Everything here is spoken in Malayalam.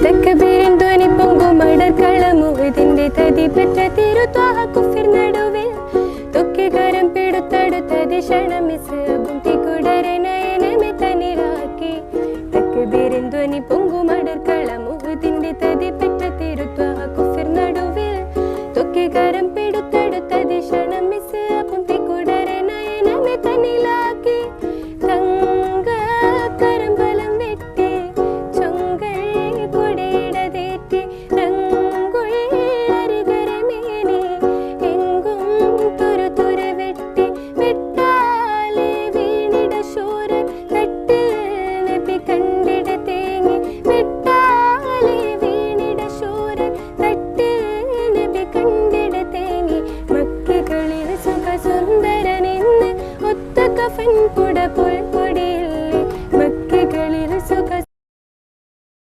തക്ബീരിൻ ധ്വനി പൊങ്കും അടർക്കളമുഹദിന്റെ തതി പെറ്റ തിരുത്വാഹ കുഫിർ നടുവിൽ തൊക്കികരം പിടുത്തടുത്തതി ക്ഷണമിസും തികുടരെ നയനമെ തനിറാക്കി തക്ബീരിൻ ധ്വനി പൊങ്കും അടർക്കളമുഹദിന്റെ തതി പെറ്റ തിരുത്വാഹ കുഫിർ നടുവിൽ തൊക്കികരം പിടുത്ത